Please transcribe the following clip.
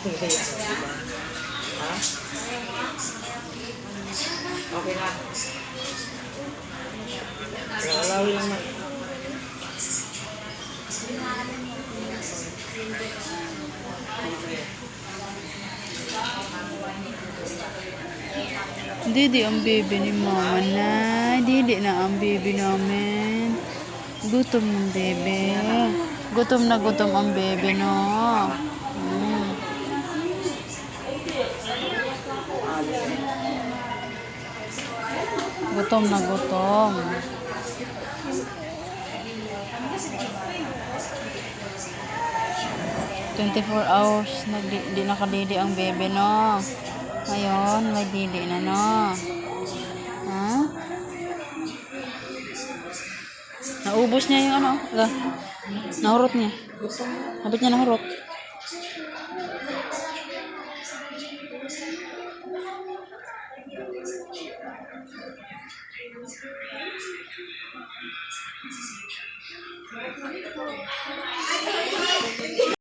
Ha? Okay na. Alawin lang na. Didi ang baby ni mama na. Didi na ang baby namin. Gutom ng baby. Gutom na gutom ang baby, no? Mm. Gutom na gutom. 24 hours na di nakadidi ang baby, no? Ngayon, may didi na, no? Ha? Naubos niya yung ano? Nahurot niya. Habit niya nahurot.